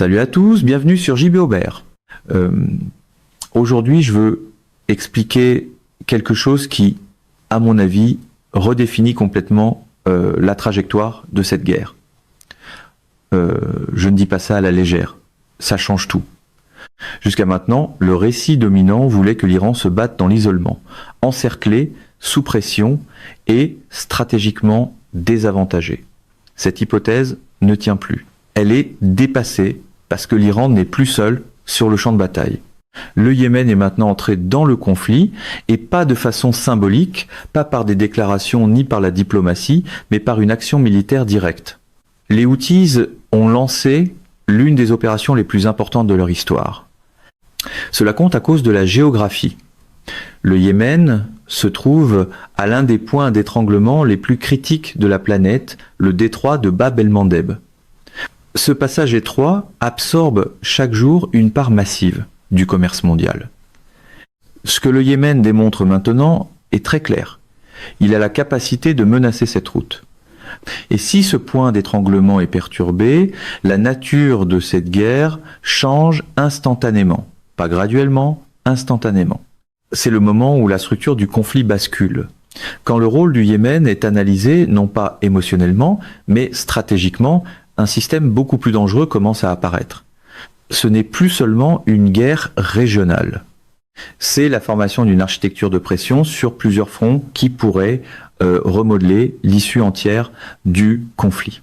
Salut à tous, bienvenue sur JB Aubert. Aujourd'hui, je veux expliquer quelque chose qui, à mon avis, redéfinit complètement la trajectoire de cette guerre. Je ne dis pas ça à la légère, ça change tout. Jusqu'à maintenant, le récit dominant voulait que l'Iran se batte dans l'isolement, encerclé, sous pression et stratégiquement désavantagé. Cette hypothèse ne tient plus. Elle est dépassée parce que l'Iran n'est plus seul sur le champ de bataille. Le Yémen est maintenant entré dans le conflit, et pas de façon symbolique, pas par des déclarations ni par la diplomatie, mais par une action militaire directe. Les Houthis ont lancé l'une des opérations les plus importantes de leur histoire. Cela compte à cause de la géographie. Le Yémen se trouve à l'un des points d'étranglement les plus critiques de la planète, le détroit de Bab el-Mandeb. Ce passage étroit absorbe chaque jour une part massive du commerce mondial. Ce que le Yémen démontre maintenant est très clair. Il a la capacité de menacer cette route. Et si ce point d'étranglement est perturbé, la nature de cette guerre change instantanément. Pas graduellement, instantanément. C'est le moment où la structure du conflit bascule. Quand le rôle du Yémen est analysé, non pas émotionnellement, mais stratégiquement, un système beaucoup plus dangereux commence à apparaître. Ce n'est plus seulement une guerre régionale. C'est la formation d'une architecture de pression sur plusieurs fronts qui pourrait remodeler l'issue entière du conflit.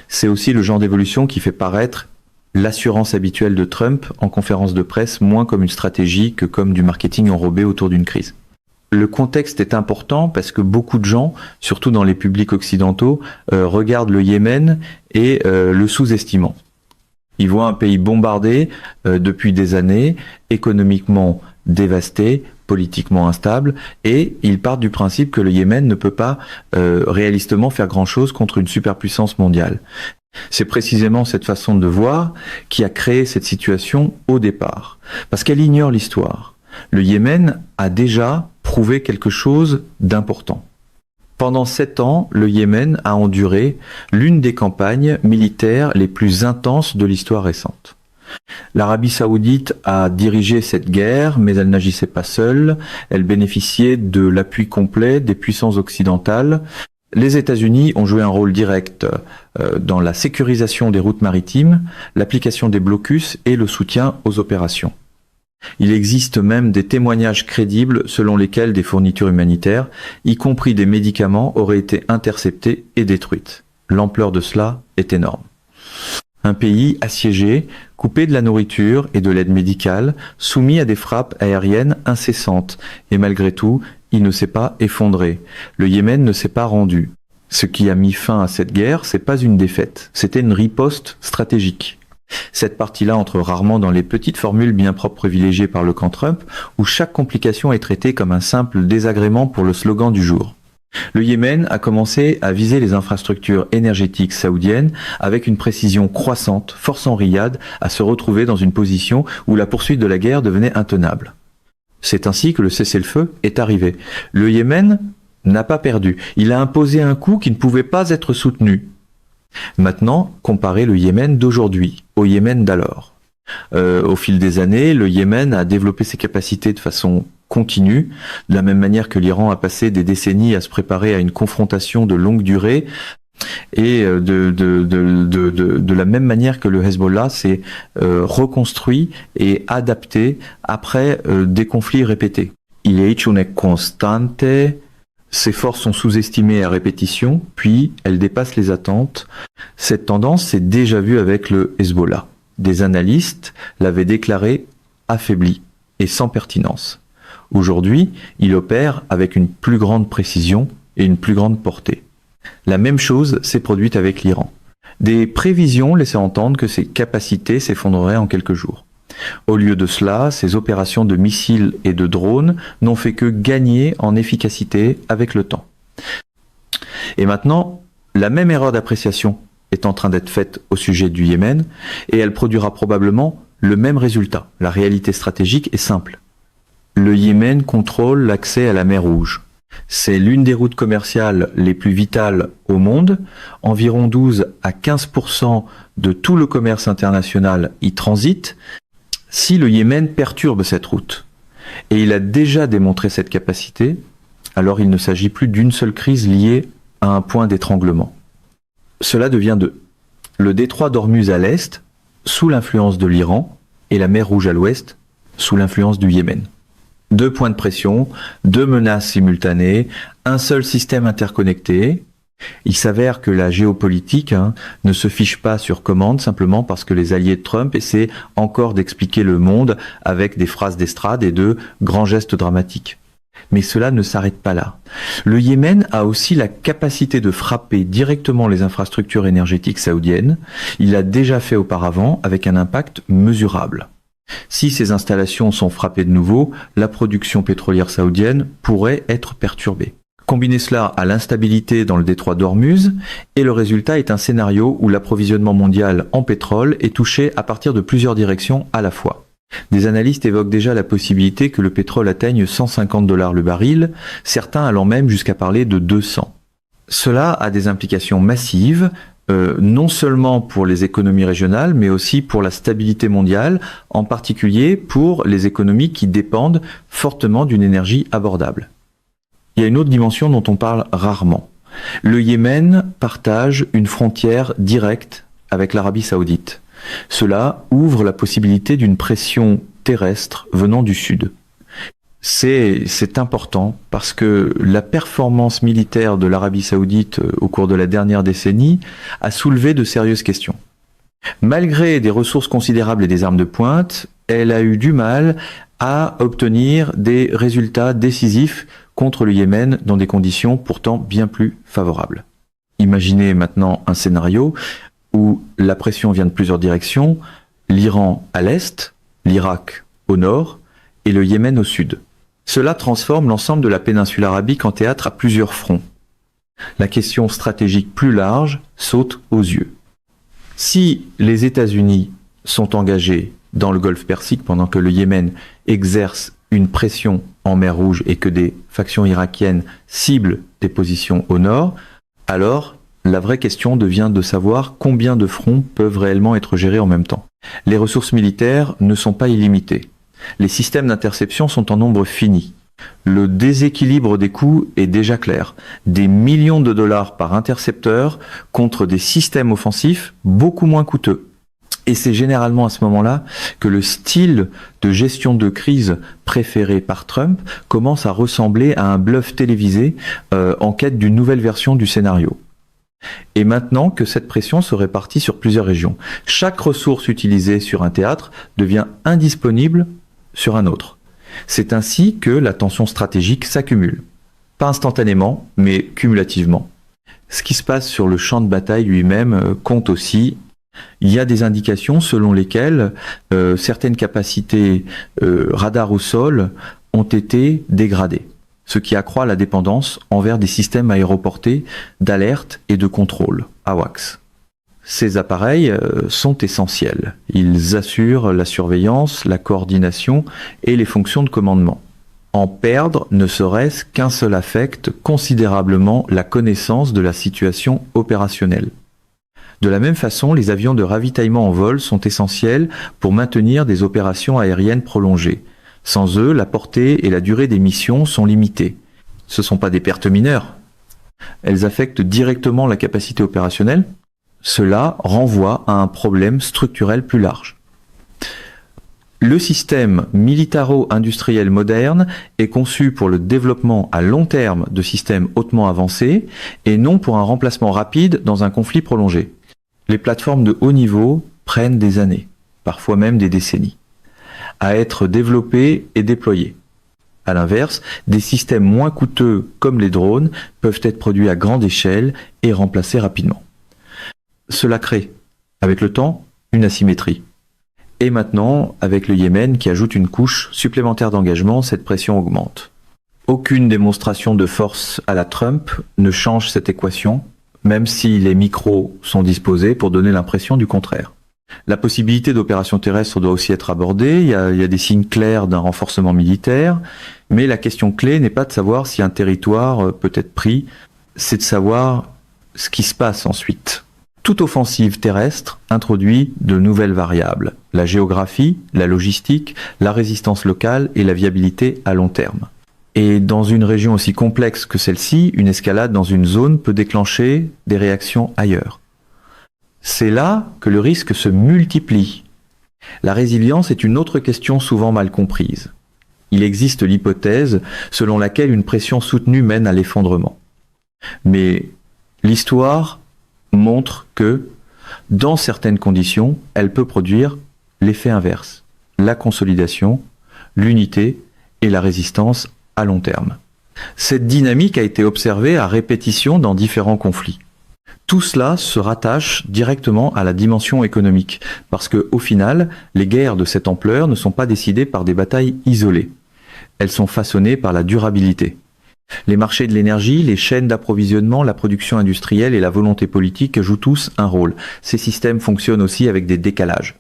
C'est aussi le genre d'évolution qui fait paraître l'assurance habituelle de Trump en conférence de presse moins comme une stratégie que comme du marketing enrobé autour d'une crise. Le contexte est important parce que beaucoup de gens, surtout dans les publics occidentaux, regardent le Yémen et le sous-estimant. Ils voient un pays bombardé depuis des années, économiquement dévasté, politiquement instable, et ils partent du principe que le Yémen ne peut pas réalistement faire grand-chose contre une superpuissance mondiale. C'est précisément cette façon de voir qui a créé cette situation au départ, parce qu'elle ignore l'histoire. Le Yémen a déjà prouvé quelque chose d'important. Pendant 7 ans, le Yémen a enduré l'une des campagnes militaires les plus intenses de l'histoire récente. L'Arabie Saoudite a dirigé cette guerre, mais elle n'agissait pas seule. Elle bénéficiait de l'appui complet des puissances occidentales. Les États-Unis ont joué un rôle direct dans la sécurisation des routes maritimes, l'application des blocus et le soutien aux opérations. Il existe même des témoignages crédibles selon lesquels des fournitures humanitaires, y compris des médicaments, auraient été interceptées et détruites. L'ampleur de cela est énorme. Un pays assiégé, coupé de la nourriture et de l'aide médicale, soumis à des frappes aériennes incessantes, et malgré tout, il ne s'est pas effondré. Le Yémen ne s'est pas rendu. Ce qui a mis fin à cette guerre, c'est pas une défaite, c'était une riposte stratégique. Cette partie-là entre rarement dans les petites formules bien propres privilégiées par le camp Trump, où chaque complication est traitée comme un simple désagrément pour le slogan du jour. Le Yémen a commencé à viser les infrastructures énergétiques saoudiennes avec une précision croissante, forçant Riyad à se retrouver dans une position où la poursuite de la guerre devenait intenable. C'est ainsi que le cessez-le-feu est arrivé. Le Yémen n'a pas perdu. Il a imposé un coup qui ne pouvait pas être soutenu. Maintenant, comparez le Yémen d'aujourd'hui au Yémen d'alors. Au fil des années, le Yémen a développé ses capacités de façon continue, de la même manière que l'Iran a passé des décennies à se préparer à une confrontation de longue durée, et de la même manière que le Hezbollah s'est reconstruit et adapté après des conflits répétés. Il est une constante. Ces forces sont sous-estimées à répétition, puis elles dépassent les attentes. Cette tendance s'est déjà vue avec le Hezbollah. Des analystes l'avaient déclaré affaibli et sans pertinence. Aujourd'hui, il opère avec une plus grande précision et une plus grande portée. La même chose s'est produite avec l'Iran. Des prévisions laissaient entendre que ses capacités s'effondreraient en quelques jours. Au lieu de cela, ces opérations de missiles et de drones n'ont fait que gagner en efficacité avec le temps. Et maintenant, la même erreur d'appréciation est en train d'être faite au sujet du Yémen, et elle produira probablement le même résultat. La réalité stratégique est simple. Le Yémen contrôle l'accès à la mer Rouge. C'est l'une des routes commerciales les plus vitales au monde. Environ 12 à 15% de tout le commerce international y transite si le Yémen perturbe cette route. Et il a déjà démontré cette capacité, alors il ne s'agit plus d'une seule crise liée à un point d'étranglement. Cela devient le détroit d'Ormuz à l'est, sous l'influence de l'Iran, et la mer Rouge à l'ouest, sous l'influence du Yémen. 2 points de pression, 2 menaces simultanées, un seul système interconnecté. Il s'avère que la géopolitique ne se fiche pas sur commande simplement parce que les alliés de Trump essaient encore d'expliquer le monde avec des phrases d'estrade et de grands gestes dramatiques. Mais cela ne s'arrête pas là. Le Yémen a aussi la capacité de frapper directement les infrastructures énergétiques saoudiennes. Il l'a déjà fait auparavant avec un impact mesurable. Si ces installations sont frappées de nouveau, la production pétrolière saoudienne pourrait être perturbée. Combinez cela à l'instabilité dans le détroit d'Ormuz, et le résultat est un scénario où l'approvisionnement mondial en pétrole est touché à partir de plusieurs directions à la fois. Des analystes évoquent déjà la possibilité que le pétrole atteigne $150 le baril, certains allant même jusqu'à parler de 200. Cela a des implications massives, non seulement pour les économies régionales, mais aussi pour la stabilité mondiale, en particulier pour les économies qui dépendent fortement d'une énergie abordable. Il y a une autre dimension dont on parle rarement. Le Yémen partage une frontière directe avec l'Arabie Saoudite. Cela ouvre la possibilité d'une pression terrestre venant du sud. C'est important parce que la performance militaire de l'Arabie Saoudite au cours de la dernière décennie a soulevé de sérieuses questions. Malgré des ressources considérables et des armes de pointe, elle a eu du mal à obtenir des résultats décisifs contre le Yémen dans des conditions pourtant bien plus favorables. Imaginez maintenant un scénario où la pression vient de plusieurs directions, l'Iran à l'est, l'Irak au nord et le Yémen au sud. Cela transforme l'ensemble de la péninsule arabique en théâtre à plusieurs fronts. La question stratégique plus large saute aux yeux. Si les États-Unis sont engagés dans le golfe Persique pendant que le Yémen exerce une pression en mer Rouge et que des factions irakiennes ciblent des positions au nord, alors la vraie question devient de savoir combien de fronts peuvent réellement être gérés en même temps. Les ressources militaires ne sont pas illimitées. Les systèmes d'interception sont en nombre fini. Le déséquilibre des coûts est déjà clair. Des millions de dollars par intercepteur contre des systèmes offensifs beaucoup moins coûteux. Et c'est généralement à ce moment-là que le style de gestion de crise préféré par Trump commence à ressembler à un bluff télévisé en quête d'une nouvelle version du scénario. Et maintenant que cette pression se répartit sur plusieurs régions, chaque ressource utilisée sur un théâtre devient indisponible sur un autre. C'est ainsi que la tension stratégique s'accumule. Pas instantanément, mais cumulativement. Ce qui se passe sur le champ de bataille lui-même compte aussi. Il y a des indications selon lesquelles certaines capacités radar au sol ont été dégradées, ce qui accroît la dépendance envers des systèmes aéroportés d'alerte et de contrôle, AWACS. Ces appareils sont essentiels. Ils assurent la surveillance, la coordination et les fonctions de commandement. En perdre ne serait-ce qu'un seul affecte considérablement la connaissance de la situation opérationnelle. De la même façon, les avions de ravitaillement en vol sont essentiels pour maintenir des opérations aériennes prolongées. Sans eux, la portée et la durée des missions sont limitées. Ce ne sont pas des pertes mineures. Elles affectent directement la capacité opérationnelle. Cela renvoie à un problème structurel plus large. Le système militaro-industriel moderne est conçu pour le développement à long terme de systèmes hautement avancés et non pour un remplacement rapide dans un conflit prolongé. Les plateformes de haut niveau prennent des années, parfois même des décennies, à être développées et déployées. A l'inverse, des systèmes moins coûteux comme les drones peuvent être produits à grande échelle et remplacés rapidement. Cela crée, avec le temps, une asymétrie. Et maintenant, avec le Yémen qui ajoute une couche supplémentaire d'engagement, cette pression augmente. Aucune démonstration de force à la Trump ne change cette équation, même si les micros sont disposés pour donner l'impression du contraire. La possibilité d'opérations terrestres doit aussi être abordée, il y a des signes clairs d'un renforcement militaire, mais la question clé n'est pas de savoir si un territoire peut être pris, c'est de savoir ce qui se passe ensuite. Toute offensive terrestre introduit de nouvelles variables, la géographie, la logistique, la résistance locale et la viabilité à long terme. Et dans une région aussi complexe que celle-ci, une escalade dans une zone peut déclencher des réactions ailleurs. C'est là que le risque se multiplie. La résilience est une autre question souvent mal comprise. Il existe l'hypothèse selon laquelle une pression soutenue mène à l'effondrement. Mais l'histoire montre que, dans certaines conditions, elle peut produire l'effet inverse, la consolidation, l'unité et la résistance à long terme. Cette dynamique a été observée à répétition dans différents conflits. Tout cela se rattache directement à la dimension économique, parce que, au final, les guerres de cette ampleur ne sont pas décidées par des batailles isolées. Elles sont façonnées par la durabilité. Les marchés de l'énergie, les chaînes d'approvisionnement, la production industrielle et la volonté politique jouent tous un rôle. Ces systèmes fonctionnent aussi avec des décalages.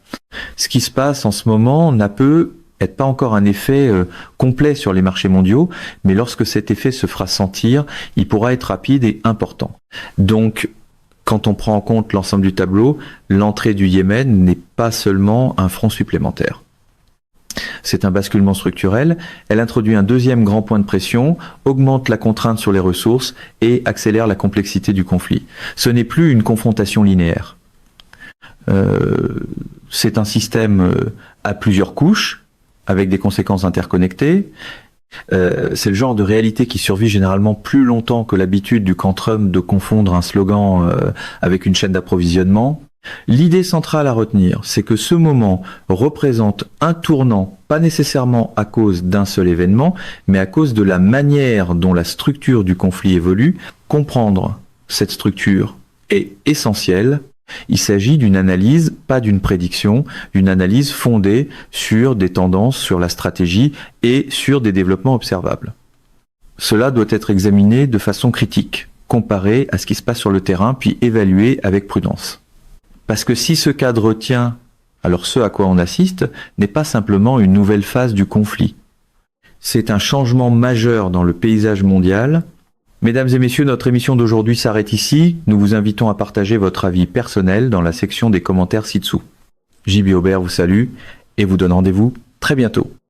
Ce qui se passe en ce moment n'a peut-être pas encore un effet complet sur les marchés mondiaux, mais lorsque cet effet se fera sentir, il pourra être rapide et important. Donc, quand on prend en compte l'ensemble du tableau, l'entrée du Yémen n'est pas seulement un front supplémentaire. C'est un basculement structurel, elle introduit un deuxième grand point de pression, augmente la contrainte sur les ressources et accélère la complexité du conflit. Ce n'est plus une confrontation linéaire. C'est un système à plusieurs couches, avec des conséquences interconnectées. C'est le genre de réalité qui survit généralement plus longtemps que l'habitude du camp Trump de confondre un slogan avec une chaîne d'approvisionnement. L'idée centrale à retenir, c'est que ce moment représente un tournant, pas nécessairement à cause d'un seul événement, mais à cause de la manière dont la structure du conflit évolue. Comprendre cette structure est essentiel. Il s'agit d'une analyse, pas d'une prédiction, d'une analyse fondée sur des tendances, sur la stratégie et sur des développements observables. Cela doit être examiné de façon critique, comparé à ce qui se passe sur le terrain, puis évalué avec prudence. Parce que si ce cadre tient, alors ce à quoi on assiste n'est pas simplement une nouvelle phase du conflit. C'est un changement majeur dans le paysage mondial. Mesdames et messieurs, notre émission d'aujourd'hui s'arrête ici. Nous vous invitons à partager votre avis personnel dans la section des commentaires ci-dessous. JB Aubert vous salue et vous donne rendez-vous très bientôt.